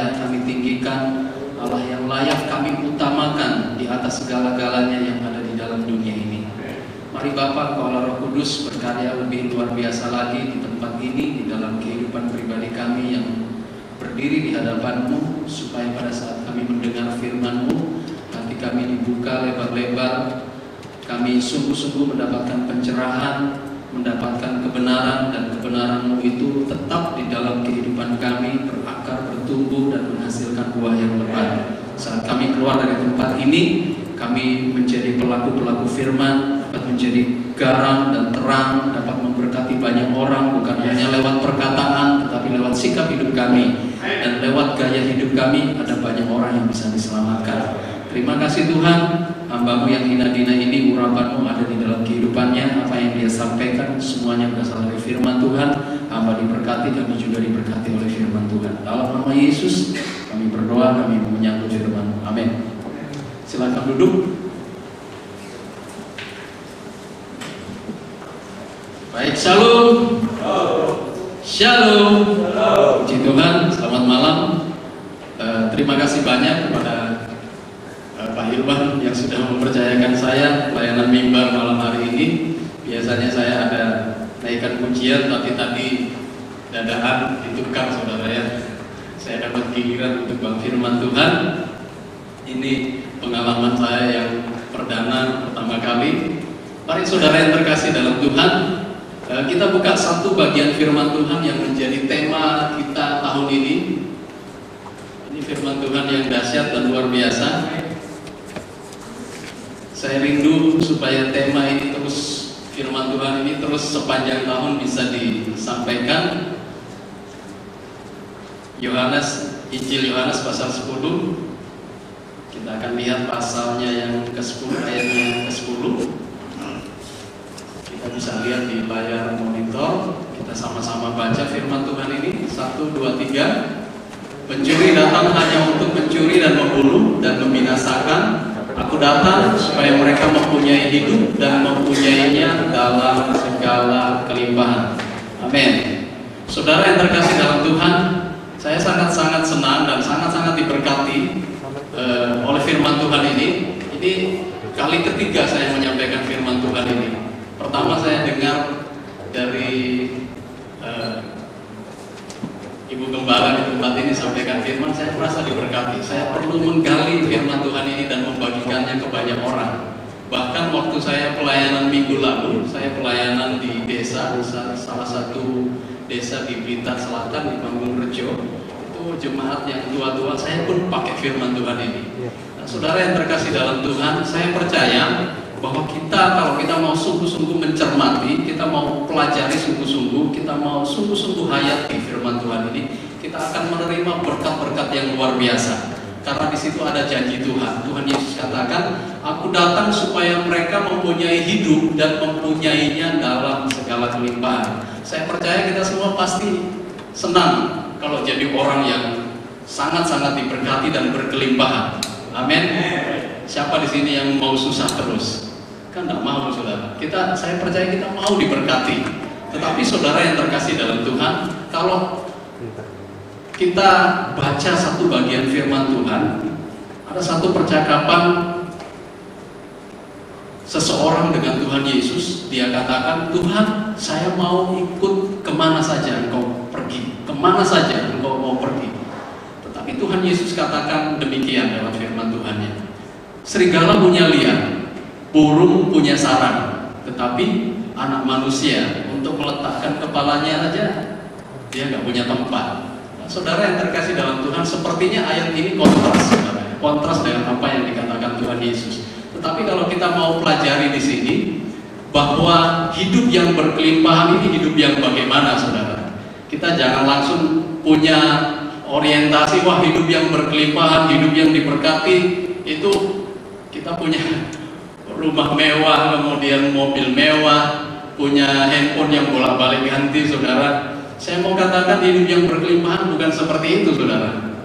layak kami tinggikan, Allah yang layak kami utamakan di atas segala-galanya yang ada di dalam dunia ini. Mari Bapa, Kau Allah Roh Kudus berkarya lebih luar biasa lagi di tempat ini, di dalam kehidupan pribadi kami yang berdiri di hadapan-Mu, supaya pada saat kami mendengar firman-Mu, hati kami dibuka lebar-lebar, kami sungguh-sungguh mendapatkan pencerahan, mendapatkan kebenaran, dan kebenaran-Mu itu tetap di dalam kehidupan kami, berakar, bertumbuh, dan menghasilkan buah yang lebat. Saat kami keluar dari tempat ini, kami menjadi pelaku-pelaku firman, dapat menjadi garam dan terang, dapat memberkati banyak orang, bukan hanya lewat perkataan, tetapi lewat sikap hidup kami, dan lewat gaya hidup kami, ada banyak orang yang bisa diselamatkan. Terima kasih Tuhan, hamba-Mu yang hina-dina ini, urapan-Mu ada di dalam kehidupannya, apa yang dia sampaikan, semuanya berasal dari firman Tuhan. Hamba diberkati, kami juga diberkati oleh firman Tuhan. Dalam nama Yesus, kami berdoa, kami menyambut firman-Mu. Amin. Silakan duduk. Baik, shalom. Shalom. Puji Tuhan, selamat malam. Terima kasih banyak kepada Pak Irwan yang sudah mempercayakan saya pelayanan mimbar malam hari ini. Biasanya saya ada naikkan pujian, tapi tadi dadaan ditukar saudara ya. Saya dapat giliran untuk bang firman Tuhan. Ini pengalaman saya yang perdana pertama kali. Mari saudara yang terkasih dalam Tuhan, kita buka satu bagian firman Tuhan yang menjadi tema kita tahun ini. Ini firman Tuhan yang dahsyat dan luar biasa. Saya rindu supaya tema ini terus, firman Tuhan ini terus sepanjang tahun bisa disampaikan. Injil Yohanes pasal 10. Kita akan lihat pasalnya yang ke-10, ayatnya yang ke-10. Kita bisa lihat di layar monitor. Kita sama-sama baca firman Tuhan ini. 1, 2, 3. Pencuri datang hanya untuk mencuri dan membunuh dan membinasakan. Aku datang supaya mereka mempunyai hidup dan mempunyainya dalam segala kelimpahan. Amin. Saudara yang terkasih dalam Tuhan, saya sangat-sangat senang dan sangat-sangat diberkati oleh firman Tuhan ini. Ini kali ketiga saya menyampaikan firman Tuhan ini. Pertama saya dengar dari Ibu Gembala di tempat ini sampaikan firman, saya merasa diberkati. Saya perlu menggali firman Tuhan ini dan membagikannya ke banyak orang. Bahkan waktu saya pelayanan minggu lalu, saya pelayanan di desa, salah satu desa di Blitar Selatan, di Panggung Rejo. Itu jemaat yang tua-tua, saya pun pakai firman Tuhan ini. Nah, saudara yang terkasih dalam Tuhan, saya percaya bahwa kalau kita mau sungguh-sungguh mencermati, kita mau pelajari sungguh-sungguh, kita mau sungguh-sungguh hayati firman Tuhan ini, kita akan menerima berkat-berkat yang luar biasa. Karena di situ ada janji Tuhan. Tuhan Yesus katakan, Aku datang supaya mereka mempunyai hidup dan mempunyainya dalam segala kelimpahan. Saya percaya kita semua pasti senang kalau jadi orang yang sangat-sangat diberkati dan berkelimpahan. Amin. Siapa di sini yang mau susah terus? Kan tidak mau, saudara. Saya percaya kita mau diberkati. Tetapi saudara yang terkasih dalam Tuhan, kalau kita baca satu bagian firman Tuhan, ada satu percakapan seseorang dengan Tuhan Yesus. Dia katakan, Tuhan, saya mau ikut kemana saja Engkau pergi, kemana saja Engkau mau pergi. Tetapi Tuhan Yesus katakan demikian dalam firman Tuhannya, serigala punya liang, burung punya sarang, tetapi anak manusia untuk meletakkan kepalanya aja dia nggak punya tempat. Nah, saudara yang terkasih dalam Tuhan, sepertinya ayat ini kontras dengan apa yang dikatakan Tuhan Yesus. Tetapi kalau kita mau pelajari di sini, bahwa hidup yang berkelimpahan ini hidup yang bagaimana, saudara? Kita jangan langsung punya orientasi, wah hidup yang berkelimpahan, hidup yang diberkati itu kita punya rumah mewah, kemudian mobil mewah, punya handphone yang bolak-balik ganti, saudara. Saya mau katakan hidup yang berkelimpahan bukan seperti itu, saudara.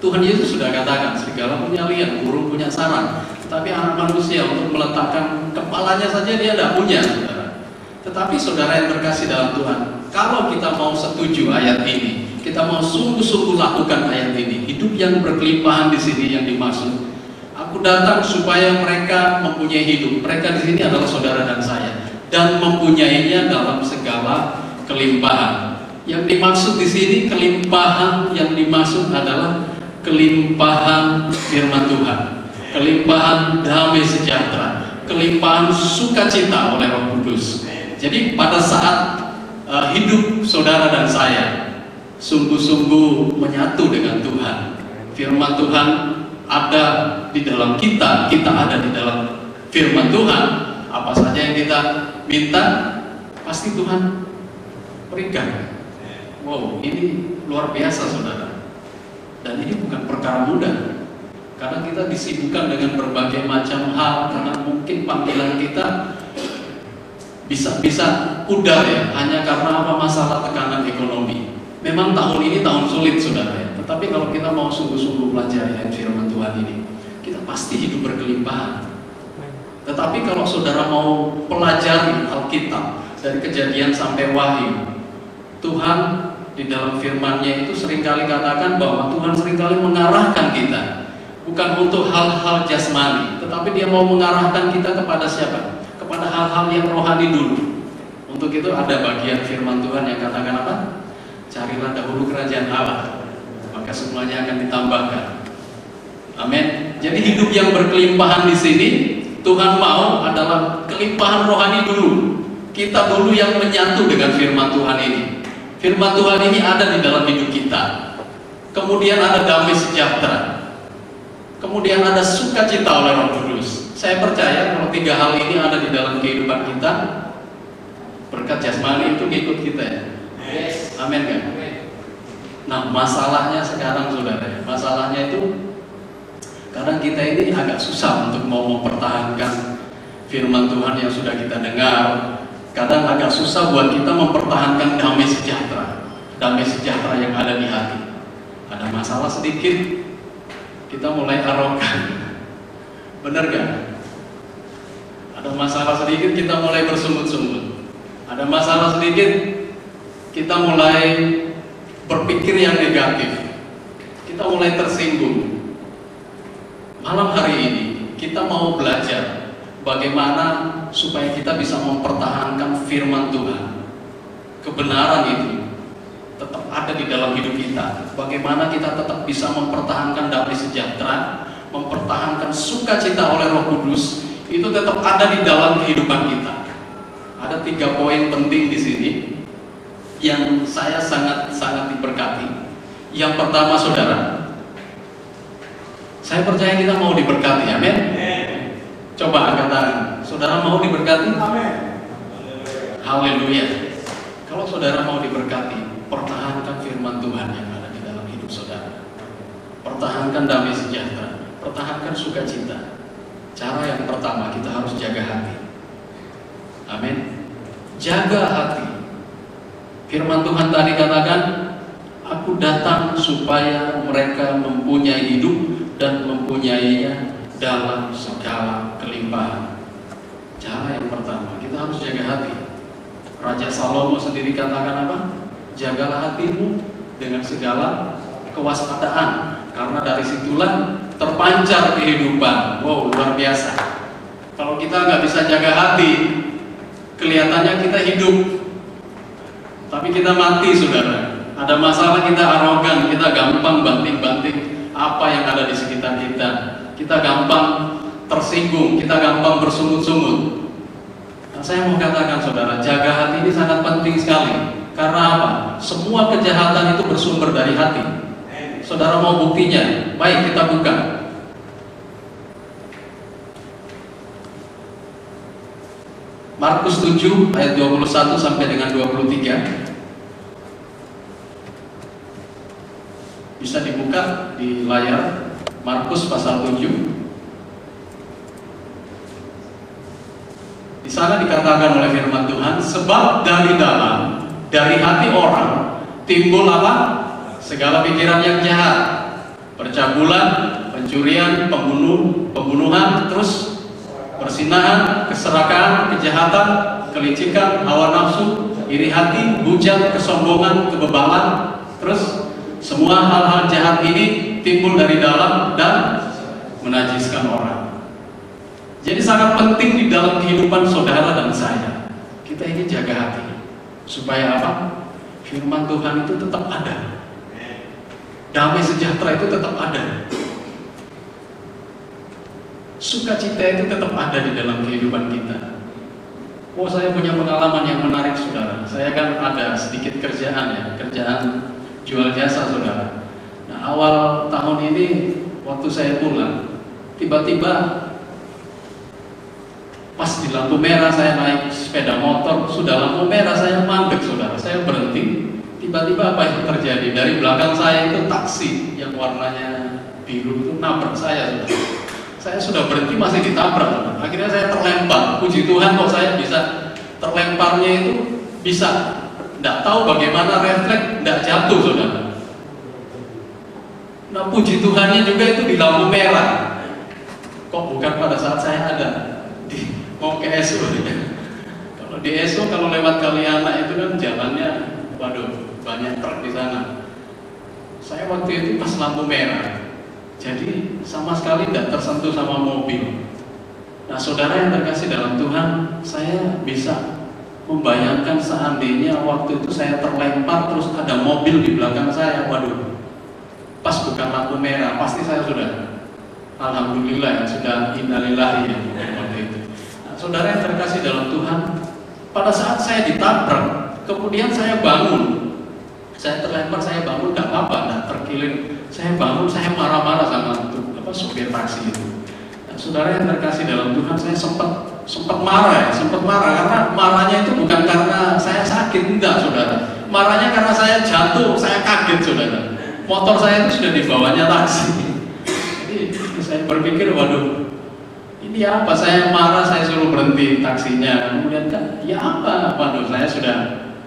Tuhan Yesus sudah katakan, serigala punya liang, burung punya sarang, tetapi anak manusia untuk meletakkan kepalanya saja dia tidak punya, saudara. Tetapi saudara yang terkasih dalam Tuhan, kalau kita mau setuju ayat ini, kita mau sungguh-sungguh lakukan ayat ini, hidup yang berkelimpahan di sini yang dimaksud. Aku datang supaya mereka mempunyai hidup. Mereka di sini adalah saudara dan saya, dan mempunyainya dalam segala kelimpahan. Yang dimaksud di sini kelimpahan yang dimaksud adalah kelimpahan firman Tuhan, kelimpahan damai sejahtera, kelimpahan sukacita oleh Roh Kudus. Jadi pada saat hidup saudara dan saya sungguh-sungguh menyatu dengan Tuhan, firman Tuhan ada di dalam kita, kita ada di dalam firman Tuhan, apa saja yang kita minta pasti Tuhan berikan. Wow, ini luar biasa saudara. Dan ini bukan perkara mudah, karena kita disibukkan dengan berbagai macam hal, karena mungkin panggilan kita bisa pudar ya, hanya karena apa, masalah tekanan ekonomi. Memang tahun ini tahun sulit saudara ya, tetapi kalau kita mau sungguh-sungguh pelajari firman Tuhan ini, kita pasti hidup berkelimpahan. Tetapi kalau saudara mau pelajari Alkitab dari Kejadian sampai Wahyu, Tuhan di dalam firman-Nya itu seringkali katakan bahwa Tuhan seringkali mengarahkan kita bukan untuk hal-hal jasmani, tetapi Dia mau mengarahkan kita kepada siapa? Kepada hal-hal yang rohani dulu. Untuk itu ada bagian firman Tuhan yang katakan apa? Carilah dahulu kerajaan Allah, maka semuanya akan ditambahkan. Amin. Jadi hidup yang berkelimpahan di sini Tuhan mau adalah kelimpahan rohani dulu. Kita dulu yang menyatu dengan firman Tuhan ini. Firman Tuhan ini ada di dalam hidup kita. Kemudian ada damai sejahtera. Kemudian ada sukacita oleh Roh Kudus. Saya percaya kalau tiga hal ini ada di dalam kehidupan kita, berkat jasmani itu ngikut kita ya. Yes. Amin kan? Nah masalahnya sekarang saudara, masalahnya itu kadang kita ini agak susah untuk mau mempertahankan firman Tuhan yang sudah kita dengar. Kadang agak susah buat kita mempertahankan damai sejahtera yang ada di hati. Ada masalah sedikit, kita mulai arogan. Benar gak? Ada masalah sedikit, kita mulai bersungut-sungut. Ada masalah sedikit, kita mulai berpikir yang negatif. Kita mulai tersinggung. Malam hari ini, kita mau belajar bagaimana supaya kita bisa mempertahankan firman Tuhan. Kebenaran itu tetap ada di dalam hidup kita. Bagaimana kita tetap bisa mempertahankan damai sejahtera, mempertahankan sukacita oleh Roh Kudus, itu tetap ada di dalam kehidupan kita. Ada 3 poin penting di sini yang saya sangat diberkati. Yang pertama saudara, saya percaya kita mau diberkati, amin. Coba angkat tangan. Saudara mau diberkati? Amin. Haleluya. Kalau saudara mau diberkati, pertahankan firman Tuhan yang ada di dalam hidup saudara. Pertahankan damai sejahtera, pertahankan sukacita. Cara yang pertama, kita harus jaga hati. Amin. Jaga hati. Firman Tuhan tadi katakan, aku datang supaya mereka mempunyai hidup dan mempunyainya dalam segala kelimpahan. Cara yang pertama, kita harus jaga hati. Raja Salomo sendiri katakan apa? Jagalah hatimu dengan segala kewaspadaan, karena dari situlah terpancar kehidupan. Wow, luar biasa. Kalau kita nggak bisa jaga hati, kelihatannya kita hidup, tapi kita mati saudara. Ada masalah kita arogan, kita gampang banting-banting apa yang ada di sekitar kita. Kita gampang tersinggung, kita gampang bersungut-sungut. Nah, saya mau katakan saudara, jaga hati ini sangat penting sekali. Karena apa? Semua kejahatan itu bersumber dari hati. Saudara mau buktinya? Baik, kita buka. Markus 7 ayat 21 sampai dengan 23. Bisa dibuka di layar. Markus pasal 7. Di sana dikatakan oleh firman Tuhan, sebab dari dalam, dari hati orang timbul apa? Segala pikiran yang jahat, percabulan, pencurian, pembunuhan, terus persinahan, keserakahan, kejahatan, kelicikan, hawa nafsu, iri hati, hujat, kesombongan, kebebalan, Terus semua hal-hal jahat ini timbul dari dalam dan menajiskan orang. Jadi sangat penting di dalam kehidupan saudara dan saya, kita ini jaga hati supaya apa? Firman Tuhan itu tetap ada, damai sejahtera itu tetap ada, sukacita itu tetap ada di dalam kehidupan kita. Oh, saya punya pengalaman yang menarik, saudara. Saya kan ada sedikit kerjaan jual jasa, saudara. Nah, awal tahun ini waktu saya pulang, tiba-tiba pas di lampu merah saya naik sepeda motor, sudah lampu merah saya mandek, saudara. Saya berhenti, tiba-tiba apa yang terjadi? Dari belakang saya itu taksi yang warnanya biru itu nabrak saya, saudara. Saya sudah berhenti masih ditabrak, saudara. Akhirnya saya terlempar. Puji Tuhan kok saya bisa terlemparnya itu bisa. Tidak tahu bagaimana refleks, tidak jatuh, saudara. Nah, puji Tuhannya juga itu di lampu merah. Kok bukan pada saat saya ada mau ke SO. Kalau di SO, kalau lewat Kalianak itu kan jalannya, waduh, banyak truk di sana. Saya waktu itu pas lampu merah, jadi sama sekali tidak tersentuh sama mobil. Nah, saudara yang terkasih dalam Tuhan, saya bisa membayangkan seandainya waktu itu saya terlempar terus ada mobil di belakang saya, waduh, pas bukan lampu merah, pasti saya sudah, alhamdulillah ya, sudah innalillahi ya, waktu itu. Saudara yang terkasih dalam Tuhan, pada saat saya ditabrak, kemudian saya bangun, saya terlempar, saya bangun, tidak apa-apa, tidak terkilir, saya bangun, saya marah-marah sama supir taksi itu. Nah, saudara yang terkasih dalam Tuhan, saya sempat marah karena marahnya itu bukan karena saya sakit, tidak, saudara. Marahnya karena saya jatuh, saya kaget, saudara. Motor saya itu sudah dibawanya taksi. Jadi saya berpikir, waduh, ini apa? Saya marah, saya suruh berhenti taksinya. Kemudian kan, ya apa? Waduh, saya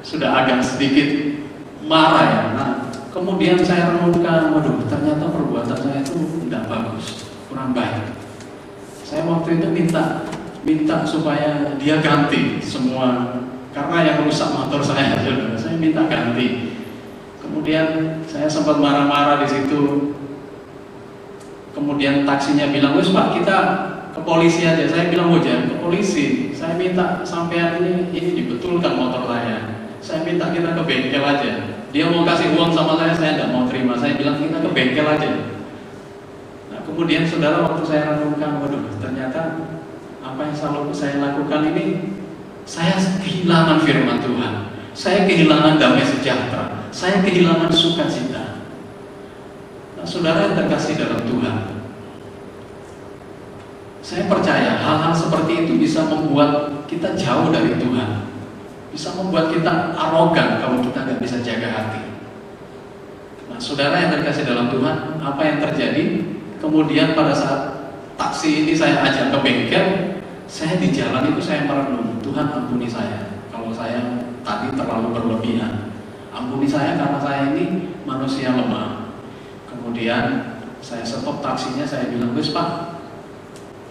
sudah agak sedikit marah ya. Nah, kemudian saya renungkan, waduh, ternyata perbuatan saya itu tidak bagus, kurang baik. Saya waktu itu minta supaya dia ganti semua, karena yang rusak motor saya minta ganti. Kemudian saya sempat marah-marah di situ. Kemudian taksinya bilang, wes Pak, kita ke polisi aja. Saya bilang, oh jangan ke polisi, saya minta sampean ini dibetulkan motor saya. Saya minta kita ke bengkel aja. Dia mau kasih uang sama saya tidak mau terima. Saya bilang kita ke bengkel aja. Nah, kemudian saudara, waktu saya renungkan, waduh, ternyata apa yang selalu saya lakukan ini, saya kehilangan firman Tuhan, saya kehilangan damai sejahtera, saya kehilangan sukacita. Nah, saudara yang terkasih dalam Tuhan, saya percaya hal-hal seperti itu bisa membuat kita jauh dari Tuhan, bisa membuat kita arogan kalau kita nggak bisa jaga hati. Nah, saudara yang terkasih dalam Tuhan, apa yang terjadi? Kemudian pada saat taksi ini saya ajak ke bengkel, saya di jalan itu saya merenung, Tuhan ampuni saya kalau saya tadi terlalu berlebihan. Ampuni saya karena saya ini manusia lemah. Kemudian saya stop taksinya, saya bilang, wes Pak,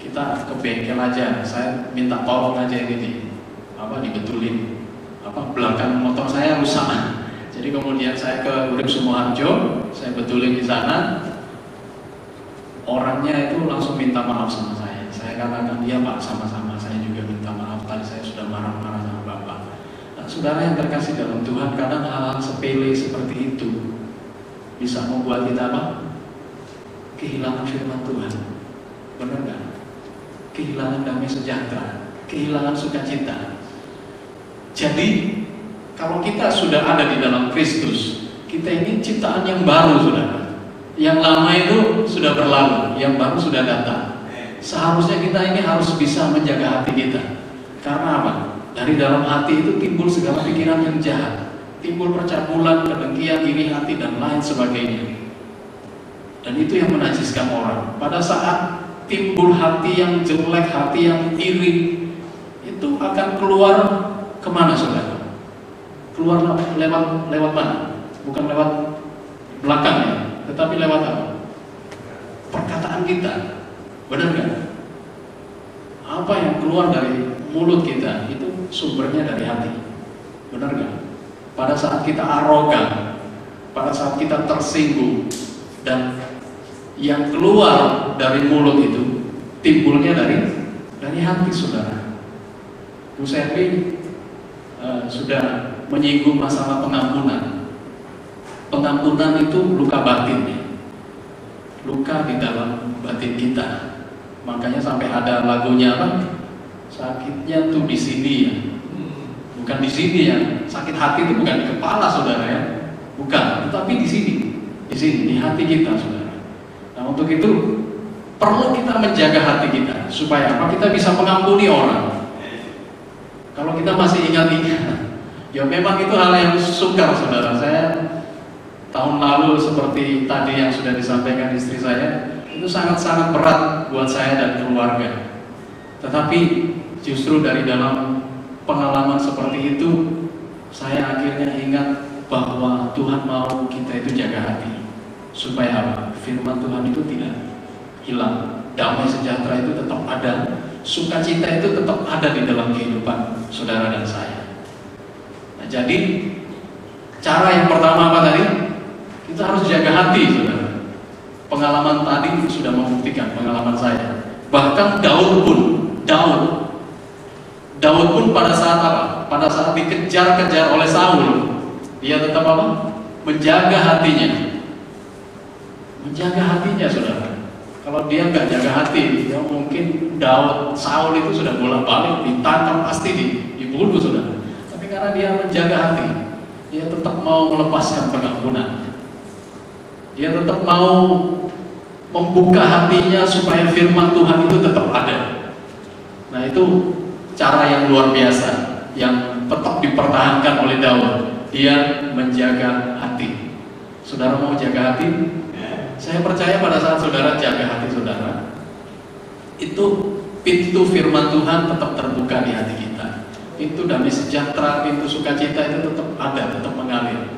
kita ke bengkel aja, saya minta tolong aja ini dibetulin, belakang motor saya rusak. Jadi kemudian saya ke Urip Sumoharjo, saya betulin di sana. Orangnya itu langsung minta maaf sama saya. Saya katakan, iya Pak, sama-sama, saya juga minta maaf, tadi saya sudah marah-marah sama Bapak. Nah, saudara yang terkasih dalam Tuhan, kadang hal-hal sepele seperti itu bisa membuat kita kehilangan firman Tuhan. Benar nggak? Kehilangan damai sejahtera, kehilangan sukacita. Jadi kalau kita sudah ada di dalam Kristus, kita ini ciptaan yang baru, saudara. Yang lama itu sudah berlalu, yang baru sudah datang. Seharusnya kita ini harus bisa menjaga hati kita. Karena apa? Dari dalam hati itu timbul segala pikiran yang jahat, timbul percabulan, kedengkian, iri hati, dan lain sebagainya. Dan itu yang menajiskan orang. Pada saat timbul hati yang jelek, hati yang iri, itu akan keluar kemana, saudara? Keluar lewat mana? Bukan lewat belakangnya, tetapi lewat apa? Perkataan kita. Benar nggak? Apa yang keluar dari mulut kita itu sumbernya dari hati. Benar nggak? Pada saat kita arogan, pada saat kita tersinggung, dan yang keluar dari mulut itu timbulnya dari hati, saudara. Bu Selvi sudah menyinggung masalah pengampunan. Pengampunan itu luka batin, luka di dalam batin kita. Makanya sampai ada lagunya apa? Sakitnya tuh di sini ya, bukan di sini ya. Sakit hati itu bukan di kepala, saudara ya, bukan, tetapi di sini, di hati kita, saudara. Nah, untuk itu perlu kita menjaga hati kita supaya apa? Kita bisa mengampuni orang. Kalau kita masih ingat-ingat, ya memang itu hal yang sukar, saudara. Saya tahun lalu seperti tadi yang sudah disampaikan istri saya, itu sangat-sangat berat buat saya dan keluarga. Tetapi justru dari dalam pengalaman seperti itu, saya akhirnya ingat bahwa Tuhan mau kita itu jaga hati, supaya apa? Firman Tuhan itu tidak hilang, damai sejahtera itu tetap ada, sukacita itu tetap ada di dalam kehidupan saudara dan saya. Nah, jadi cara yang pertama apa tadi? Kita harus jaga hati, saudara. Pengalaman tadi sudah membuktikan, pengalaman saya. Bahkan Daud pun pada saat apa? Pada saat dikejar-kejar oleh Saul, dia tetap apa? Menjaga hatinya. Menjaga hatinya, saudara. Kalau dia nggak jaga hati, ya mungkin Saul itu sudah bolak-balik ditangkap, pasti dibunuh, saudara. Tapi karena dia menjaga hati, dia tetap mau melepaskan pengampunan. Dia tetap mau membuka hatinya supaya firman Tuhan itu tetap ada. Nah, itu cara yang luar biasa yang tetap dipertahankan oleh Daud. Dia menjaga hati. Saudara mau jaga hati? Saya percaya pada saat saudara jaga hati saudara, itu pintu firman Tuhan tetap terbuka di hati kita. Pintu damai sejahtera, pintu sukacita itu tetap ada, tetap mengalir.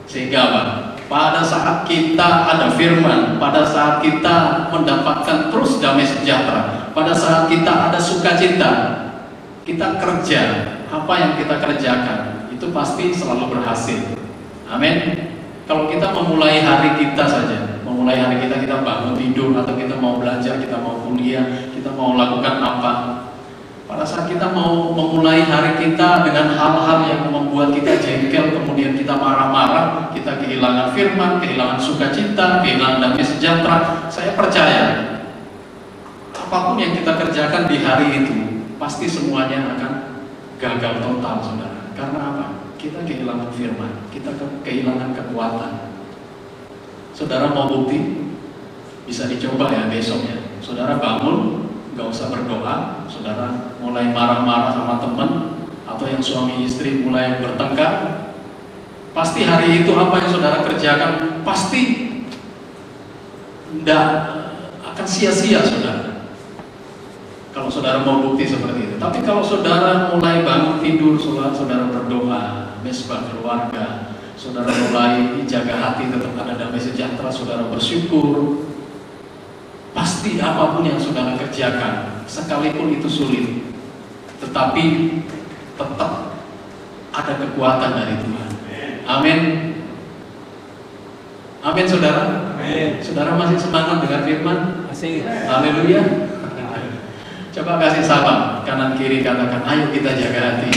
Sehingga apa? Pada saat kita ada firman, pada saat kita mendapatkan terus damai sejahtera, pada saat kita ada sukacita, kita kerja, apa yang kita kerjakan itu pasti selalu berhasil. Amin. Kalau kita memulai hari kita saja, memulai hari kita bangun tidur, atau kita mau belajar, kita mau kuliah, kita mau lakukan apa, pada saat kita mau memulai hari kita dengan hal-hal yang membuat kita jengkel, kemudian kita marah-marah, kita kehilangan firman, kehilangan sukacita, kehilangan damai sejahtera, saya percaya apapun yang kita kerjakan di hari itu pasti semuanya akan gagal total, saudara. Karena apa? Kita kehilangan firman, kita kehilangan kekuatan. Saudara mau bukti? Bisa dicoba ya besok ya. Saudara bangun, gak usah berdoa, saudara mulai marah-marah sama teman, atau yang suami istri mulai bertengkar, pasti hari itu apa yang saudara kerjakan pasti tidak akan sia-sia, saudara. Kalau saudara mau bukti seperti itu. Tapi kalau saudara mulai bangun tidur, saudara berdoa, mesbah keluarga, saudara mulai jaga hati, tetap ada damai sejahtera, saudara bersyukur, pasti apapun yang saudara kerjakan, sekalipun itu sulit, tetapi tetap ada kekuatan dari Tuhan. Amin. Amin, saudara. Amin. Saudara masih semangat dengan firman? Masih. Haleluya. Coba kasih salam kanan kiri, katakan, ayo kita jaga hati.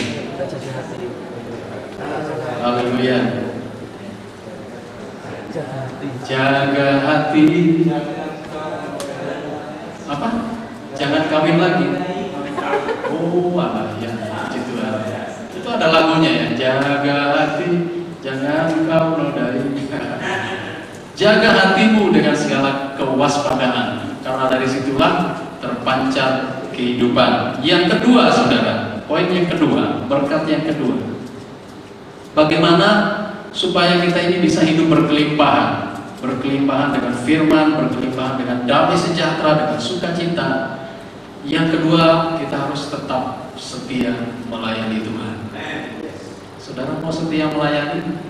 Haleluya. Jaga hati. Apa? Jangan kawin lagi. Oh, ya, gitu lah. Itu ada lagunya ya. Jaga hati, jangan kau nodai. Jaga hatimu dengan segala kewaspadaan, karena dari situlah terpancar kehidupan. Yang kedua, saudara, poin yang kedua, berkat yang kedua. Bagaimana supaya kita ini bisa hidup berkelimpahan? Berkelimpahan dengan firman, berkelimpahan dengan damai sejahtera, dengan sukacita. Yang kedua, kita harus tetap setia melayani Tuhan. Saudara mau setia melayani?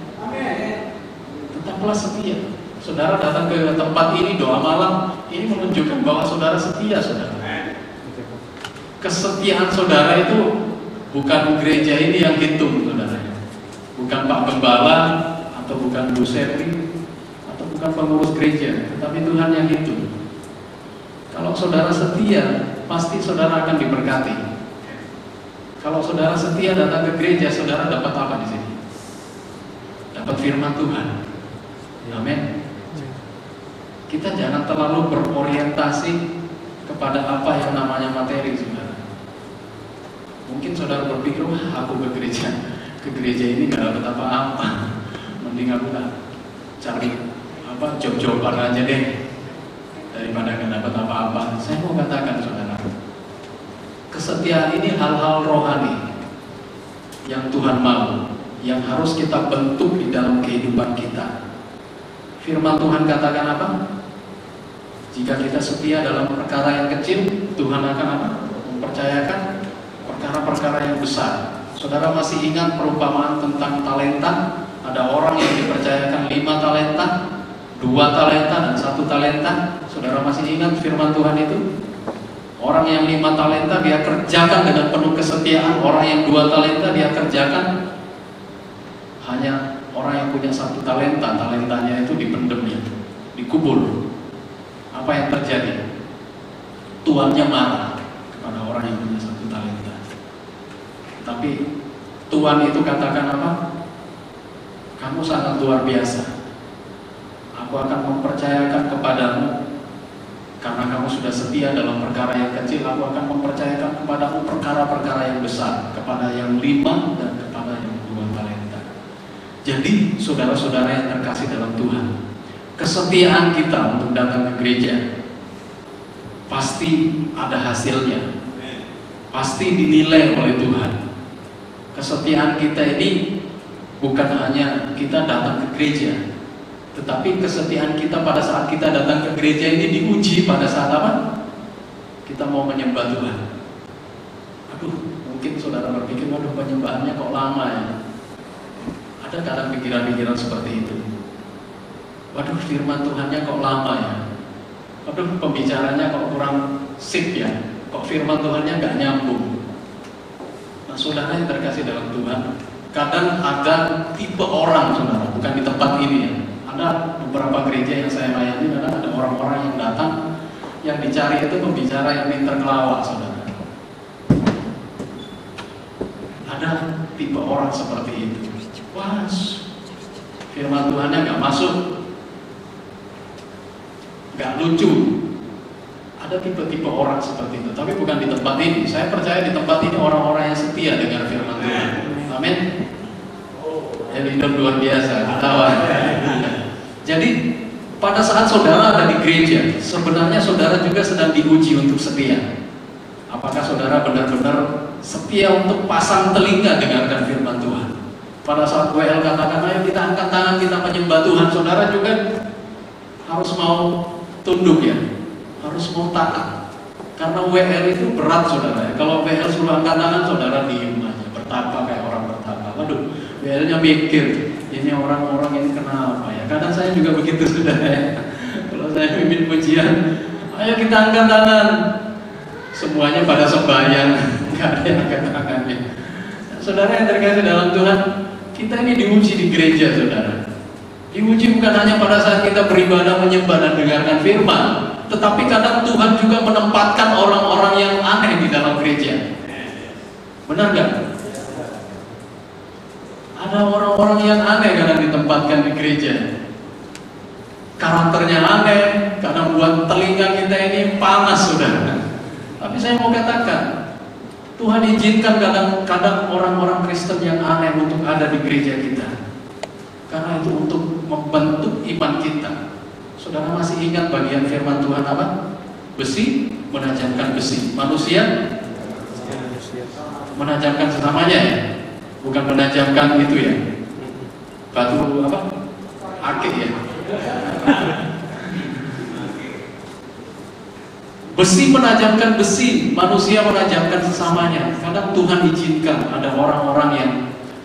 Tetaplah setia. Saudara datang ke tempat ini, doa malam, ini menunjukkan bahwa saudara setia, saudara. Kesetiaan saudara itu bukan gereja ini yang hitung, saudara. Bukan Pak Gembala atau bukan Bu Sepri, atau bukan pengurus gereja, tetapi Tuhan yang hidup. Kalau saudara setia, pasti saudara akan diberkati. Kalau saudara setia datang ke gereja, saudara dapat apa di sini? Dapat firman Tuhan. Amin. Kita jangan terlalu berorientasi kepada apa yang namanya materi, saudara. Mungkin saudara berpikir, wah aku ke gereja ini gak dapat apa-apa. Mending aku cari job-joban aja deh daripada gak dapat apa-apa. Saya mau katakan, saudara, kesetiaan ini hal-hal rohani yang Tuhan mau, yang harus kita bentuk di dalam kehidupan kita. Firman Tuhan katakan apa? Jika kita setia dalam perkara yang kecil, Tuhan akan apa? Mempercayakan perkara-perkara yang besar. Saudara masih ingat perumpamaan tentang talenta? Ada orang yang dipercayakan 5 talenta, 2 talenta, dan 1 talenta. Saudara masih ingat firman Tuhan itu? Orang yang 5 talenta dia kerjakan dengan penuh kesetiaan. Orang yang 2 talenta dia kerjakan. Hanya orang yang punya 1 talenta, talentanya itu dipendem, dikubur. Apa yang terjadi? Tuannya marah kepada orang yang punya 1 talenta. Tapi Tuhan itu katakan apa? Kamu sangat luar biasa. Aku akan mempercayakan kepadamu, karena kamu sudah setia dalam perkara yang kecil, aku akan mempercayakan kepadamu perkara-perkara yang besar, kepada yang 5 dan kepada yang 2 talenta. Jadi saudara-saudara yang terkasih dalam Tuhan, kesetiaan kita untuk datang ke gereja pasti ada hasilnya, pasti dinilai oleh Tuhan. Kesetiaan kita ini bukan hanya kita datang ke gereja, tetapi kesetiaan kita pada saat kita datang ke gereja ini diuji pada saat apa? Kita mau menyembah Tuhan. Aduh, mungkin saudara berpikir, waduh penyembahannya kok lama ya. Ada kadang pikiran-pikiran seperti itu. Waduh, firman Tuhannya kok lama ya. Waduh, pembicaranya kok kurang sip ya. Kok firman Tuhannya nggak nyambung. Nah, saudara yang terkasih dalam Tuhan, kadang ada tipe orang, saudara, bukan di tempat ini ya. Ada beberapa gereja yang saya layani, ada orang-orang yang datang, yang dicari itu pembicara yang pintar ngelawak, saudara. Ada tipe orang seperti itu. Wah, firman Tuhannya nggak masuk, nggak lucu. Ada tipe-tipe orang seperti itu, tapi bukan di tempat ini. Saya percaya di tempat ini orang-orang yang setia dengan firman Tuhan. Amin. Jadi hidup luar biasa, ketawa. Jadi pada saat saudara ada di gereja, sebenarnya saudara juga sedang diuji untuk setia. Apakah saudara benar-benar setia untuk pasang telinga dengarkan firman Tuhan? Pada saat WL katakan, ayo kita angkat tangan, kita menyembah Tuhan, saudara juga harus mau tunduk ya, harus mau taat. Karena WL itu berat, saudara. Kalau WL suruh angkat tangan, saudara diem aja, bertapa kayak orang bertapa. Waduh, WL-nya mikir, ini orang-orang ini kenapa ya? Kadang saya juga begitu, saudara. Kalau saya pimpin pujian, ayo kita angkat tangan. Semuanya pada sembahyang, nggak ada yang angkat tangannya. Saudara yang terkasih dalam Tuhan, kita ini diuji di gereja, saudara. Diuji bukan hanya pada saat kita beribadah, menyembah dan dengarkan firman, tetapi kadang Tuhan juga menempatkan orang-orang yang aneh di dalam gereja. Benar nggak? Ada orang-orang yang aneh kadang ditempatkan di gereja. Karakternya aneh, kadang buat telinga kita ini panas, saudara. Tapi saya mau katakan, Tuhan izinkan kadang-kadang orang-orang Kristen yang aneh untuk ada di gereja kita. Karena itu untuk membentuk iman kita. Saudara masih ingat bagian firman Tuhan apa? Besi menajamkan besi. Manusia menajamkan sesamanya ya. Bukan menajamkan itu ya. Batu apa? Akik ya. Besi menajamkan besi, manusia menajamkan sesamanya. Kadang Tuhan izinkan ada orang-orang yang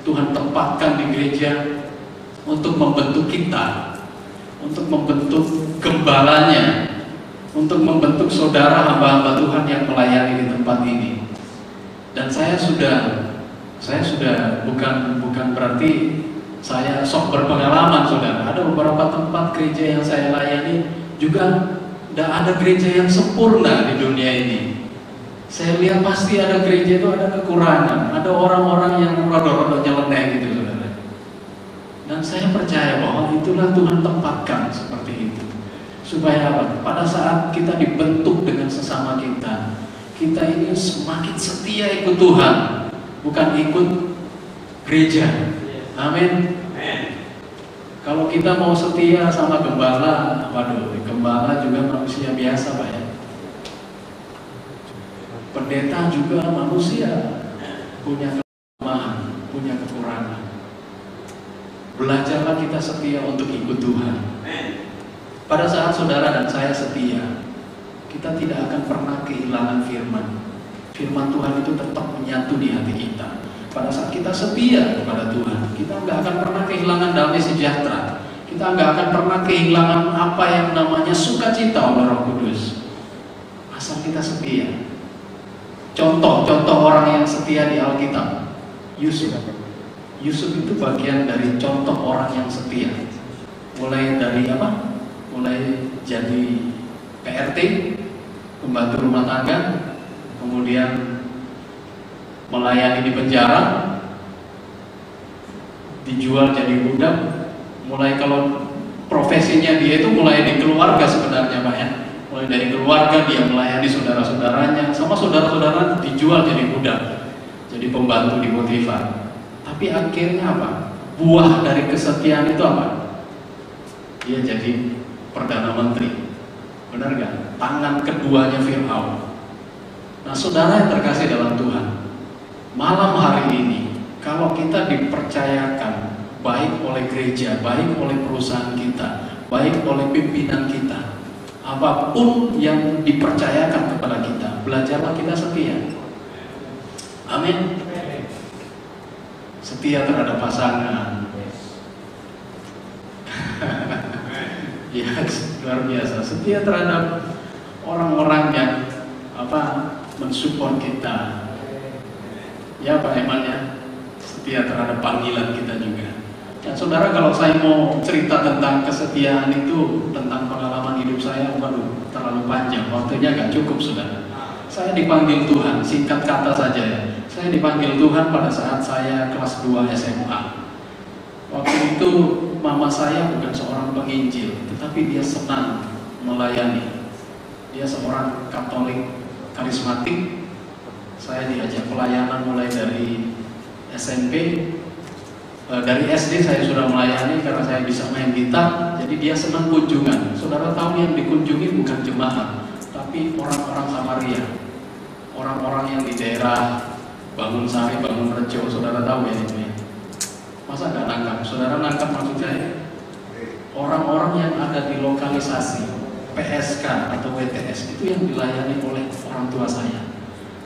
Tuhan tempatkan di gereja untuk membentuk kita, untuk membentuk gembalanya, untuk membentuk saudara hamba-hamba Tuhan yang melayani di tempat ini. Dan saya sudah bukan berarti saya sok berpengalaman, saudara. Ada beberapa tempat gereja yang saya layani juga tidak ada gereja yang sempurna di dunia ini. Saya lihat pasti ada gereja itu ada kekurangan, ada orang-orang yang rada-rada nyeleneh gitu, saudara. Dan saya percaya bahwa itulah Tuhan tempatkan seperti itu. Supaya apa? Pada saat kita dibentuk dengan sesama kita, kita ini semakin setia ikut Tuhan, bukan ikut gereja. Amin. Kalau kita mau setia sama gembala, waduh, gembala juga manusia biasa, Pak ya. Pendeta juga manusia, punya kelemahan, punya kekurangan. Belajarlah kita setia untuk ikut Tuhan. Pada saat saudara dan saya setia, kita tidak akan pernah kehilangan firman. Firman Tuhan itu tetap menyatu di hati kita. Pada saat kita setia kepada Tuhan, kita nggak akan pernah kehilangan damai sejahtera. Kita nggak akan pernah kehilangan apa yang namanya sukacita oleh Roh Kudus. Asal kita setia. Contoh orang yang setia di Alkitab, Yusuf. Yusuf itu bagian dari contoh orang yang setia. Mulai dari apa? Mulai jadi PRT, pembantu rumah tangga, kemudian melayani di penjara, dijual jadi budak. Mulai kalau profesinya dia itu mulai di keluarga sebenarnya, Pak ya. Mulai dari keluarga dia melayani saudara-saudaranya, sama saudara-saudara dijual jadi budak, jadi pembantu di Potifar. Tapi akhirnya apa? Buah dari kesetiaan itu apa? Dia jadi Perdana Menteri. Benar gak? Tangan keduanya Fir'aun. Nah, saudara yang terkasih dalam Tuhan, malam hari ini, kalau kita dipercayakan baik oleh gereja, baik oleh perusahaan kita, baik oleh pimpinan kita, apapun yang dipercayakan kepada kita, belajarlah kita setia. Amin. Setia terhadap pasangan. Ya, luar biasa. Setia terhadap orang-orang yang mensupport kita. Ya, Pak Eman ya. Setia terhadap panggilan kita juga. Ya, saudara, kalau saya mau cerita tentang kesetiaan itu, tentang pengalaman hidup saya, waduh, terlalu panjang. Waktunya gak cukup, saudara. Saya dipanggil Tuhan, singkat kata saja ya. Saya dipanggil Tuhan pada saat saya kelas 2 SMA. Waktu itu mama saya bukan seorang penginjil, tetapi dia senang melayani. Dia seorang Katolik karismatik. Saya diajak pelayanan mulai dari SMP. Dari SD saya sudah melayani karena saya bisa main gitar. Jadi dia senang kunjungan. Saudara tahu yang dikunjungi bukan jemaat, tapi orang-orang Samaria, orang-orang yang di daerah Bangun Sari, Bangun Rejo. Saudara tahu ya itu ya? Masa nggak nangkap? Saudara nangkap maksud saya? Orang-orang yang ada di lokalisasi PSK atau WTS itu yang dilayani oleh orang tua saya.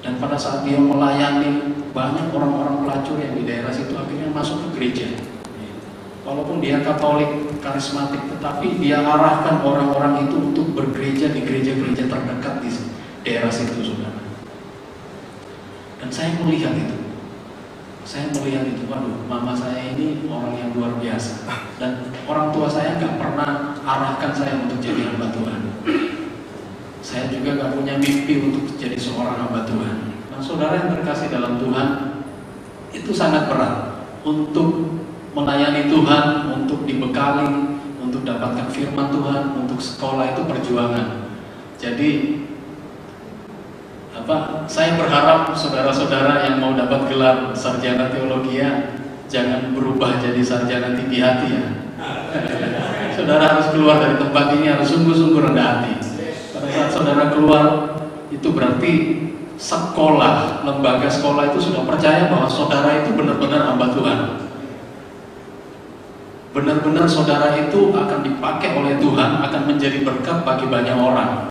Dan pada saat dia melayani, banyak orang-orang pelacur yang di daerah situ akhirnya masuk ke gereja. Walaupun dia Katolik karismatik, tetapi dia arahkan orang-orang itu untuk bergereja di gereja-gereja terdekat di daerah situ, saudara. Dan saya melihat itu. Waduh, mama saya ini orang yang luar biasa. Dan orang tua saya nggak pernah arahkan saya untuk jadi hamba Tuhan. Saya juga nggak punya mimpi untuk jadi seorang hamba Tuhan. Nah, saudara yang terkasih dalam Tuhan, itu sangat berat untuk melayani Tuhan, untuk dibekali, untuk dapatkan firman Tuhan, untuk sekolah itu perjuangan. Jadi saya berharap saudara-saudara yang mau dapat gelar sarjana teologi jangan berubah jadi sarjana tinggi hati ya. Saudara harus keluar dari tempat ini harus sungguh-sungguh rendah hati. Pada saat saudara keluar itu berarti sekolah, lembaga sekolah itu sudah percaya bahwa saudara itu benar-benar hamba Tuhan. Benar-benar saudara itu akan dipakai oleh Tuhan, akan menjadi berkat bagi banyak orang,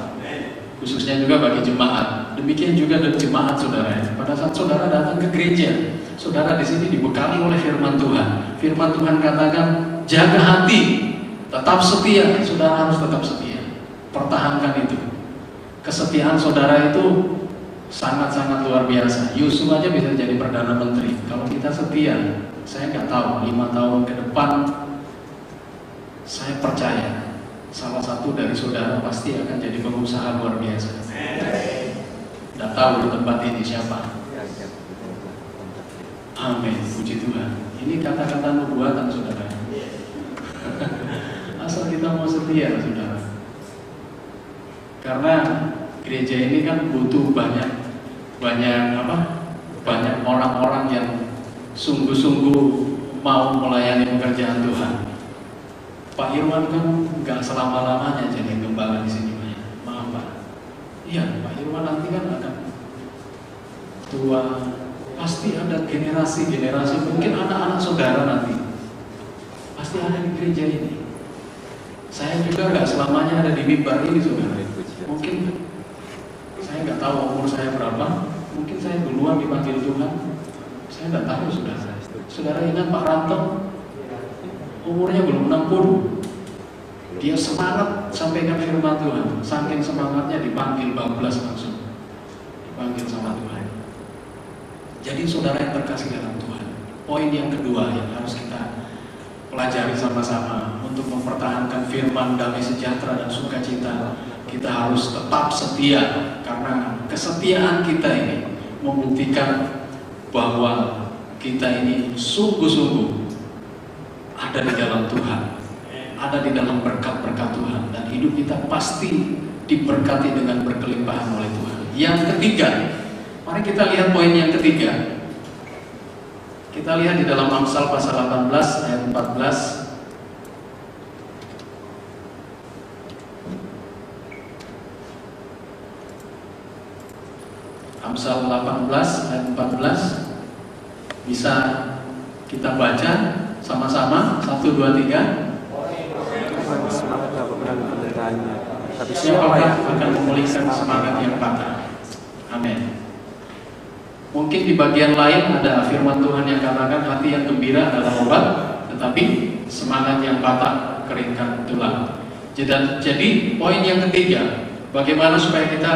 khususnya juga bagi jemaat. Demikian juga dari jemaat, saudara. Pada saat saudara datang ke gereja, saudara di sini dibekali oleh firman Tuhan. Firman Tuhan katakan, jaga hati, tetap setia. Saudara harus tetap setia. Pertahankan itu. Kesetiaan saudara itu sangat-sangat luar biasa. Yusuf aja bisa jadi Perdana Menteri. Kalau kita setia, Saya nggak tahu 5 tahun ke depan, saya percaya salah satu dari saudara pasti akan jadi pengusaha luar biasa. Tidak tahu di tempat ini siapa. Amin, puji Tuhan. Ini kata-kata nubuatan saudara. Asal kita mau setia saudara. Karena gereja ini kan butuh banyak orang-orang yang sungguh-sungguh mau melayani pekerjaan Tuhan. Pak Irwan kan nggak selama-lamanya jadi gembala di sini, maaf Pak. Iya, Pak Irwan nanti kan akan tua, pasti ada generasi-generasi, mungkin anak-anak saudara nanti pasti ada di gereja ini. Saya juga nggak selamanya ada di mimbar ini saudara. Mungkin saya nggak tahu umur saya berapa, mungkin saya duluan dipanggil Tuhan. Saya nggak tahu saudara. Saudara ingat Pak Ranto? Umurnya belum 60. Dia semangat sampaikan firman Tuhan. Saking semangatnya dipanggil bablas langsung. Dipanggil sama Tuhan. Jadi saudara yang terkasih dalam Tuhan, poin yang kedua yang harus kita pelajari sama-sama untuk mempertahankan firman damai sejahtera dan sukacita, kita harus tetap setia, karena kesetiaan kita ini membuktikan bahwa kita ini sungguh-sungguh ada di dalam Tuhan, ada di dalam berkat-berkat Tuhan, dan hidup kita pasti diberkati dengan berkelimpahan oleh Tuhan. Yang ketiga, mari kita lihat poin yang ketiga. Kita lihat di dalam Amsal pasal 18 ayat 14. Amsal 18 ayat 14. Bisa kita baca sama-sama, 1, 2, 3. Siapakah akan memulihkan semangat yang patah? Amin. Mungkin di bagian lain ada firman Tuhan yang katakan hati yang gembira adalah obat, tetapi semangat yang patah keringkan tulang. Jadi poin yang ketiga, bagaimana supaya kita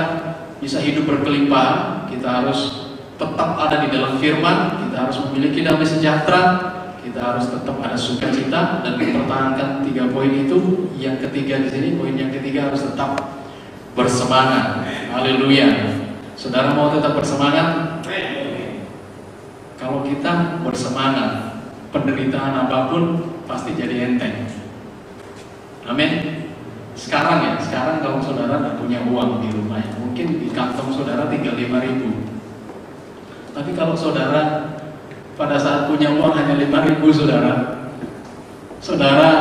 bisa hidup berkelimpahan? Kita harus tetap ada di dalam firman, kita harus memiliki damai sejahtera, kita harus tetap ada sukacita dan mempertahankan 3 poin itu. Yang ketiga di sini, poin yang ketiga harus tetap bersemangat. Haleluya. Saudara mau tetap bersemangat? Kalau kita bersemangat, penderitaan apapun pasti jadi enteng. Amin. Sekarang kalau saudara tidak punya uang di rumah, mungkin di kantong saudara tinggal 5.000. Tapi kalau saudara pada saat punya uang hanya 5.000, saudara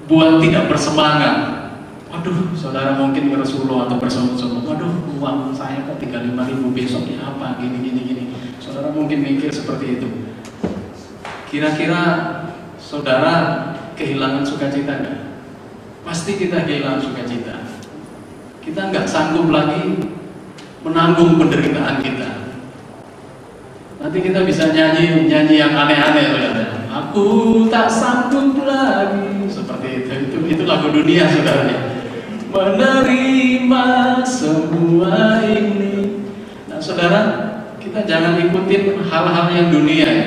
buat tidak bersemangat. Waduh, saudara mungkin bersulo atau bersungut-sungut. Waduh, uang saya kok tinggal 5.000, besoknya apa? Gini. Saudara mungkin mikir seperti itu. Kira-kira saudara kehilangan sukacita nggak? Pasti kita kehilangan sukacita. Kita nggak sanggup lagi menanggung penderitaan kita. Nanti kita bisa nyanyi yang aneh-aneh, saudara. Aku tak sanggup lagi, seperti itu lagu dunia, saudara. Menerima semua ini. Nah, saudara, kita jangan ikutin hal-hal yang dunia ya,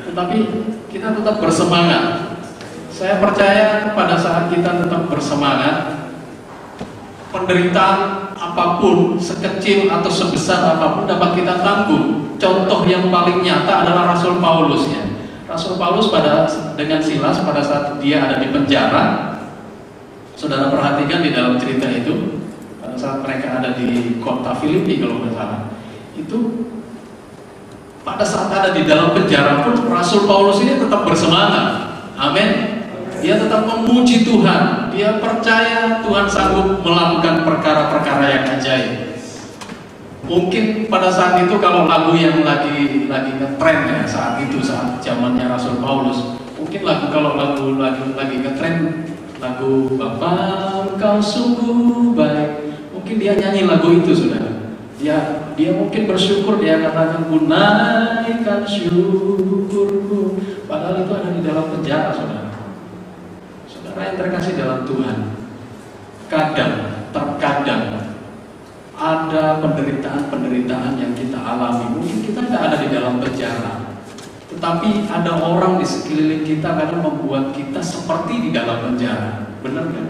tetapi kita tetap bersemangat. Saya percaya pada saat kita tetap bersemangat, penderitaan apapun, sekecil atau sebesar apapun dapat kita tanggung. Contoh yang paling nyata adalah Rasul Paulus ya. Rasul Paulus dengan Silas pada saat dia ada di penjara, saudara perhatikan di dalam cerita itu, pada saat mereka ada di kota Filipi kalau nggak salah, itu pada saat ada di dalam penjara pun Rasul Paulus ini tetap bersemangat. Amin. Dia tetap memuji Tuhan. Dia percaya Tuhan sanggup melakukan perkara-perkara yang ajaib. Mungkin pada saat itu kalau lagu yang lagi ngetren ya saat zamannya Rasul Paulus, mungkin kalau lagu lagi ngetren, lagu Bapa Engkau sungguh baik, mungkin dia nyanyi lagu itu, saudara. Dia mungkin bersyukur, dia katakan ku naikkan syukurku, padahal itu ada di dalam penjara, saudara. Saudara yang terkasih dalam Tuhan, terkadang ada penderitaan yang kita alami. Mungkin kita tidak ada di dalam penjara, Tetapi ada orang di sekeliling kita kadang membuat kita seperti di dalam penjara. Benar nggak?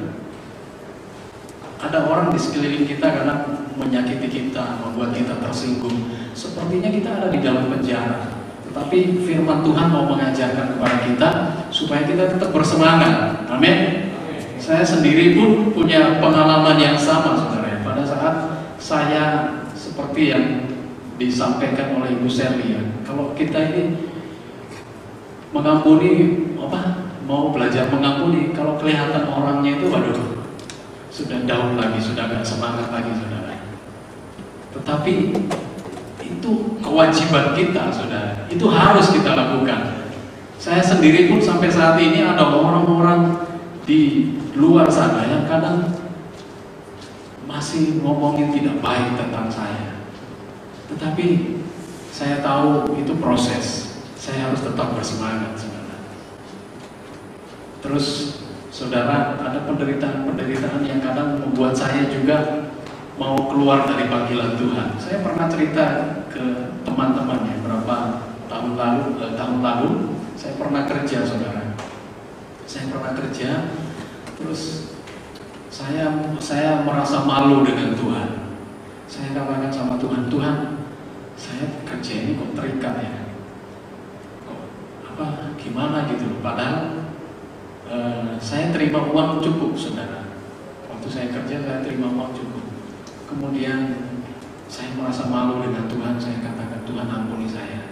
Ada orang di sekeliling kita kadang menyakiti kita, membuat kita tersinggung. Sepertinya kita ada di dalam penjara. Tetapi firman Tuhan mau mengajarkan kepada kita supaya kita tetap bersemangat. Amin. Saya sendiri pun punya pengalaman yang sama, saudara. Pada saat saya seperti yang disampaikan oleh Ibu Sherly, ya, kalau kita ini mengampuni, mau belajar mengampuni, kalau kelihatan orangnya itu, waduh, sudah down lagi, sudah gak semangat lagi, saudara. Tetapi itu kewajiban kita, saudara. Itu harus kita lakukan. Saya sendiri pun sampai saat ini ada orang-orang di luar sana yang kadang masih ngomongin tidak baik tentang saya. Tetapi saya tahu itu proses. Saya harus tetap bersemangat, saudara. Terus, saudara, ada penderitaan yang kadang membuat saya juga mau keluar dari panggilan Tuhan. Saya pernah cerita ke teman-temannya berapa tahun lalu saya pernah kerja, saudara. Saya pernah kerja, terus saya merasa malu dengan Tuhan. Saya katakan sama Tuhan, Tuhan, saya kerja ini kok terikat ya? Gimana gitu. Padahal saya terima uang cukup, saudara. Waktu saya kerja saya terima uang cukup. Kemudian saya merasa malu dengan Tuhan. Saya katakan, Tuhan ampuni saya.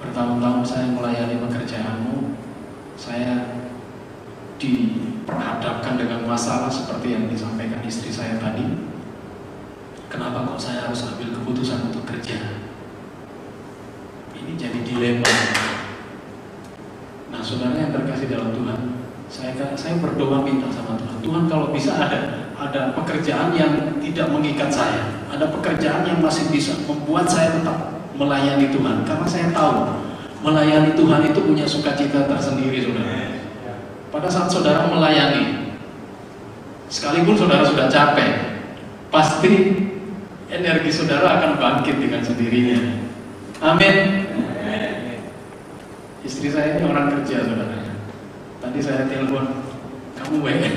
Bertahun-tahun saya melayani pekerjaanmu, saya diperhadapkan dengan masalah seperti yang disampaikan istri saya tadi. Kenapa kok saya harus ambil keputusan untuk kerja? Ini jadi dilema. Nah, saudara yang terkasih dalam Tuhan, saya berdoa minta sama Tuhan, Tuhan kalau bisa ada pekerjaan yang tidak mengikat saya, ada pekerjaan yang masih bisa membuat saya tetap melayani Tuhan, karena saya tahu melayani Tuhan itu punya sukacita tersendiri, saudara. Pada saat saudara melayani, sekalipun saudara sudah capek, pasti energi saudara akan bangkit dengan sendirinya. Amin. Istri saya ini orang kerja, saudara. Tadi saya telepon, kamu WA.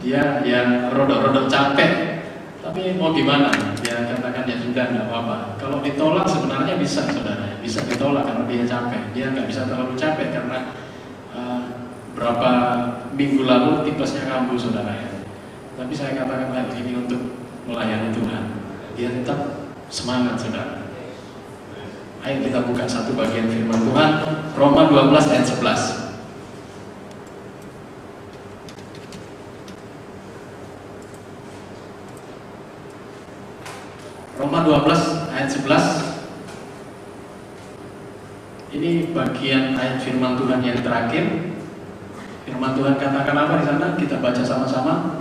Dia yang rodok-rodok capek, tapi mau gimana? Dia katakan ya sudah, nggak apa-apa. Kalau ditolak sebenarnya bisa, saudara. Bisa ditolak karena dia capek. Dia nggak bisa terlalu capek karena berapa minggu lalu tipesnya kambuh, saudara. Tapi saya katakan lagi ini untuk melayani Tuhan. Dia tetap semangat, saudara. Ayo kita buka satu bagian firman Tuhan, Roma 12 ayat 11. Roma 12 ayat 11. Ini bagian ayat firman Tuhan yang terakhir. Firman Tuhan katakan apa di sana? Kita baca sama-sama.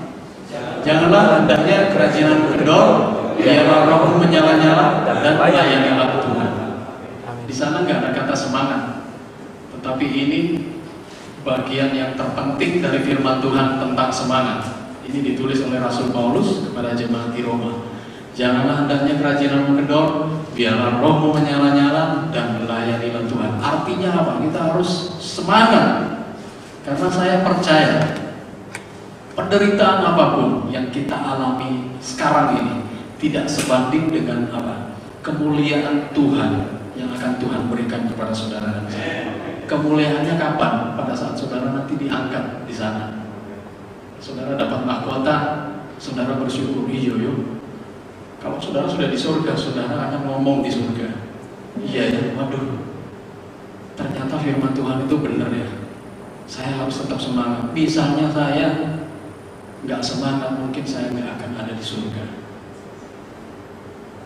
Janganlah hendaknya kerajinan kendor, biarlah rohmu menyala-nyala dan layanilah Tuhan. Di sana nggak ada kata semangat, tetapi ini bagian yang terpenting dari firman Tuhan tentang semangat. Ini ditulis oleh Rasul Paulus kepada jemaat di Roma. Janganlah hendaknya kerajinanmu kendor, biarlah rohmu menyala-nyala dan melayanilah Tuhan. Artinya apa? Kita harus semangat, karena saya percaya penderitaan apapun yang kita alami sekarang ini tidak sebanding dengan apa? Kemuliaan Tuhan yang akan Tuhan berikan kepada saudara dan saya. Kemuliaannya kapan? Pada saat saudara nanti diangkat di sana. Saudara dapat mahkota, saudara bersyukur, iya yo. Kalau saudara sudah di surga, saudara akan ngomong di surga. Iya ya, waduh. Ternyata firman Tuhan itu benar ya. Saya harus tetap semangat. Misalnya saya nggak semangat, mungkin saya nggak akan ada di surga.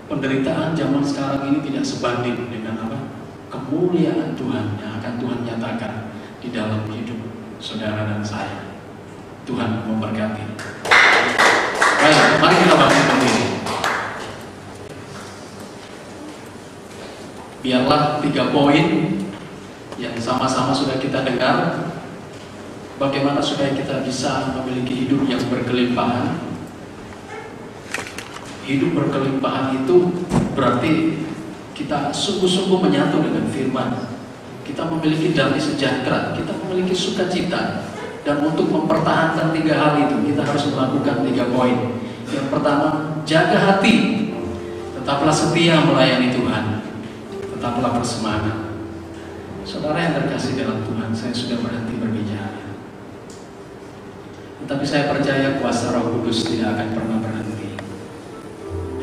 Penderitaan zaman sekarang ini tidak sebanding dengan apa? Kemuliaan Tuhan yang akan Tuhan nyatakan di dalam hidup saudara dan saya. Tuhan memberkati. Baik, mari kita bangkit berdiri. Biarlah 3 poin yang sama-sama sudah kita dengar. Bagaimana supaya kita bisa memiliki hidup yang berkelimpahan. Hidup berkelimpahan itu berarti kita sungguh-sungguh menyatu dengan firman. Kita memiliki damai sejahtera, kita memiliki sukacita. Dan untuk mempertahankan 3 hal itu, kita harus melakukan 3 poin. Yang pertama, jaga hati. Tetaplah setia melayani Tuhan. Tetaplah bersemangat. Saudara yang terkasih dalam Tuhan, saya sudah berhenti berbicara. Tetapi saya percaya kuasa Roh Kudus tidak akan pernah berhenti.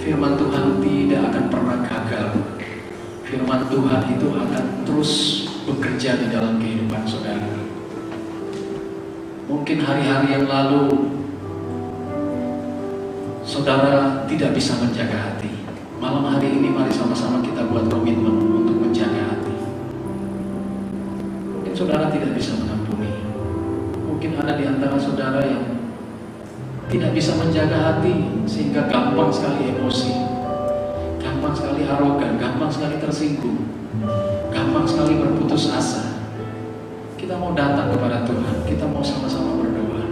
Firman Tuhan tidak akan pernah gagal. Firman Tuhan itu akan terus bekerja di dalam kehidupan saudara. Mungkin hari-hari yang lalu saudara tidak bisa menjaga hati. Malam hari ini mari sama-sama kita buat komitmen untuk menjaga hati. Mungkin saudara tidak bisa mengampuni. Mungkin ada di antara saudara yang tidak bisa menjaga hati sehingga gampang sekali emosi, gampang sekali arogan, gampang sekali tersinggung, gampang sekali berputus asa. Kita mau datang kepada Tuhan, kita mau sama-sama berdoa.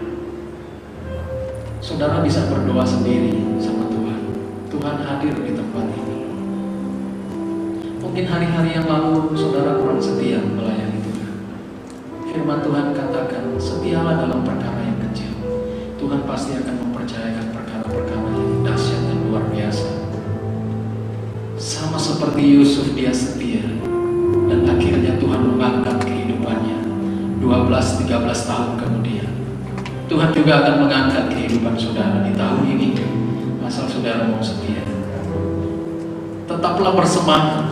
Saudara bisa berdoa sendiri sama Tuhan. Tuhan hadir di tempat ini. Mungkin hari-hari yang lalu saudara kurang setia melayani Tuhan. Firman Tuhan katakan, setialah dalam perkara yang kecil. Tuhan pasti akan mempercayakan perkara-perkara yang dahsyat dan luar biasa. Sama seperti Yusuf, dia setia. Dan akhirnya Tuhan mengangkat kehidupannya 12-13 tahun kemudian. Tuhan juga akan mengangkat kehidupan saudara di tahun ini, asal saudara mau setia. Tetaplah bersemangat,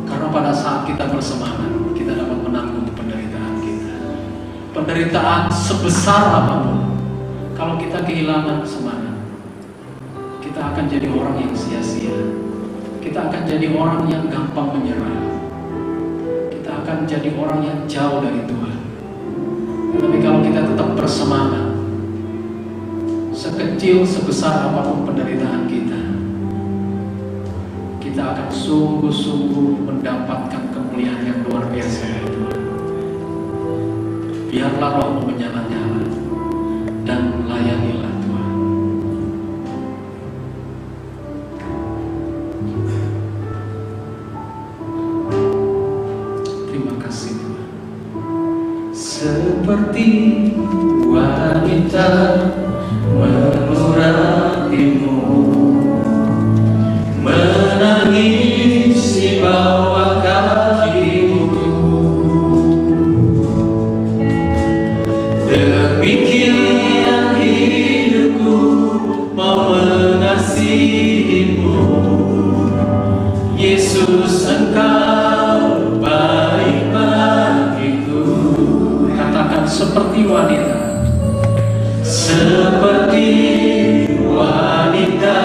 karena pada saat kita bersemangat, kita dapat menanggung penderitaan kita. Penderitaan sebesar apapun, kalau kita kehilangan semangat, kita akan jadi orang yang sia-sia. Kita akan jadi orang yang gampang menyerah. Kita akan jadi orang yang jauh dari Tuhan. Tapi kalau kita tetap bersemangat, sekecil sebesar apapun penderitaan kita, kita akan sungguh-sungguh mendapatkan kemuliaan yang luar biasa dari Tuhan. Biarlah rohmu menyala-nyala dan layanilah Tuhan. Terima kasih Tuhan. Seperti wanita menuratimu, menangis di bawah kakimu, demikian hidupku mau mengasihimu. Yesus, Engkau baik bagiku. Katakan, seperti wanita, seperti wanita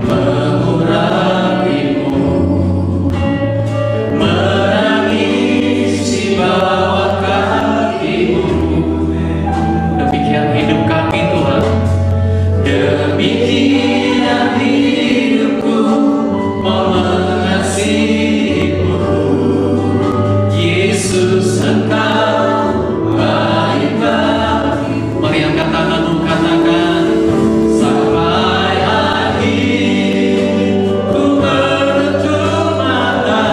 mengurapimu, menangis di bawah kakimu. Demikian hidup kami Tuhan, demikian hidupku mau mengasihimu. Yesus, Engkau baik bagiku. Mari angkat tanganmu, katakan, sampai akhir ku menutup mata,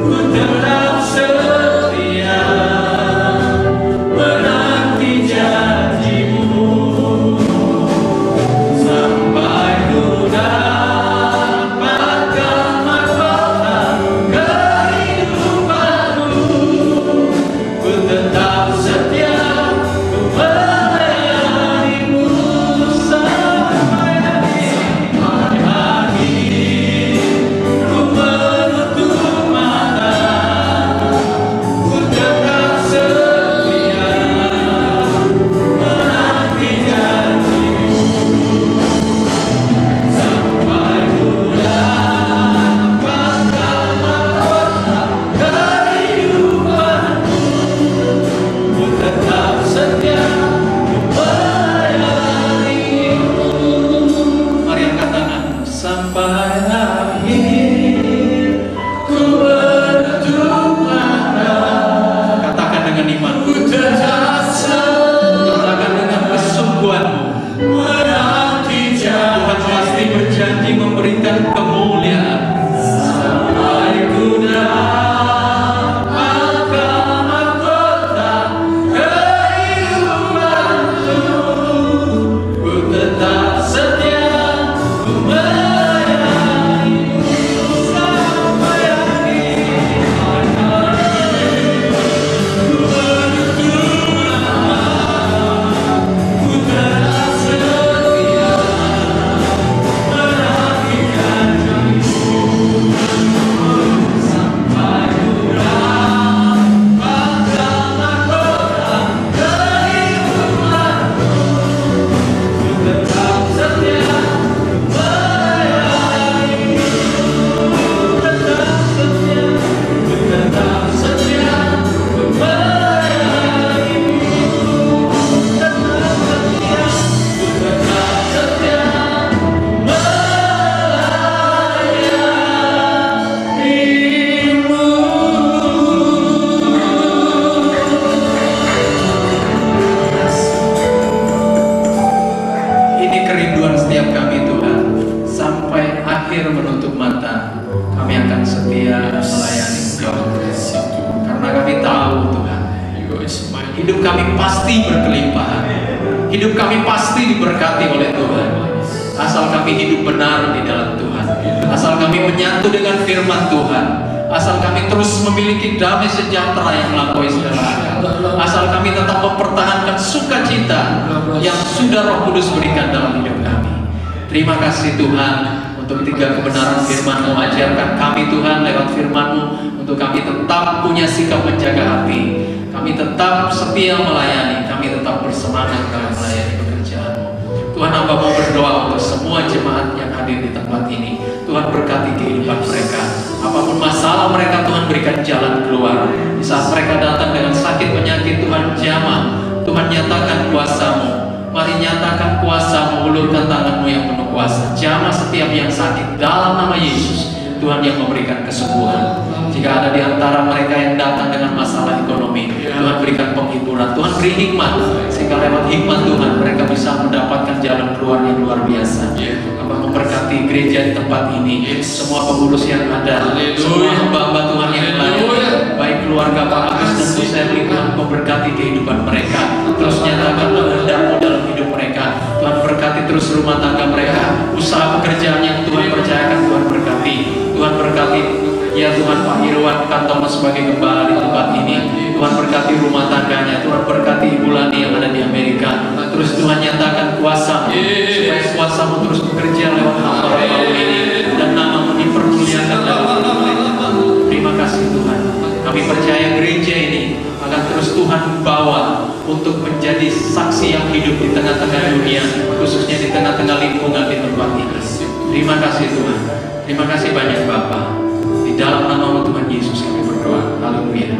ku tetap setia menanti janjimu, sampai ku dapatkan mahkota kehidupanmu. Ku tetap setia melayanimu sampai akhir. Ku menutup mata, ku tetap setia menanti janjimu, sampai ku dapatkan mahkota kehidupanmu. Ku tetap setia melayanimu. Mari angkat tangan, sampai akhir ku menutup mata. Katakan dengan iman, ku tetap setia. Katakan dengan kesungguhanmu, menanti janji. Tuhan pasti berjanji memberikan kemuliaan. kami akan setia melayani Engkau. Karena kami tahu Tuhan, hidup kami pasti berkelimpahan. Hidup kami pasti diberkati oleh Tuhan. Asal kami hidup benar di dalam Tuhan. Asal kami menyatu dengan firman Tuhan. Asal kami terus memiliki damai sejahtera yang melampaui segala akal. Asal kami tetap mempertahankan sukacita yang sudah Roh Kudus berikan dalam hidup kami. Terima kasih Tuhan untuk 3 kebenaran firman-Mu. Ajarkan kami Tuhan lewat firman-Mu untuk kami tetap punya sikap menjaga hati. Kami tetap setia melayani. Kami tetap bersemangat dalam melayani pekerjaan-Mu. Tuhan, hamba mau berdoa untuk semua jemaat yang hadir di tempat ini. Tuhan berkati kehidupan mereka. Apapun masalah mereka, Tuhan berikan jalan keluar. Di saat mereka datang dengan sakit penyakit, Tuhan jamah. Tuhan nyatakan kuasa-Mu. Mari nyatakan kuasa-Mu, ulurkan tangan-Mu yang penuh kuasa. Jamah setiap yang sakit dalam nama Yesus. Tuhan yang memberikan kesembuhan. Jika ada di antara mereka yang datang dengan masalah ekonomi, Tuhan berikan penghiburan. Tuhan beri hikmat, sehingga lewat hikmat Tuhan mereka bisa mendapatkan jalan keluar yang luar biasa. Apa memberkati gereja di tempat ini, semua pengurus yang ada, semua hamba-hamba Tuhan yang melayani, baik keluarga Pak Agus dan Bu Sherly, Tuhan memberkati kehidupan mereka. Terus nyatakan kehendak-Mu dalam hidup mereka. Tuhan berkati terus rumah tangga mereka, usaha pekerjaan yang Tuhan percayakan, Tuhan berkati. Tuhan berkati, ya Tuhan, Pak Irwan Kantomo sebagai gembala di tempat ini. Tuhan berkati rumah tangganya. Tuhan berkati Ibu Lani yang ada di Amerika. Terus Tuhan nyatakan kuasa, supaya kuasa-Mu terus bekerja lewat hamba-hamba-Mu ini, dan nama-Mu dipermuliakan dalam hidup mereka. Terima kasih Tuhan. Kami percaya gereja ini akan terus Tuhan bawa untuk menjadi saksi yang hidup di tengah-tengah dunia, khususnya di tengah-tengah lingkungan di tempat ini. Terima kasih Tuhan. Terima kasih banyak Bapa. Di dalam nama Tuhan Yesus kami berdoa. Haleluya.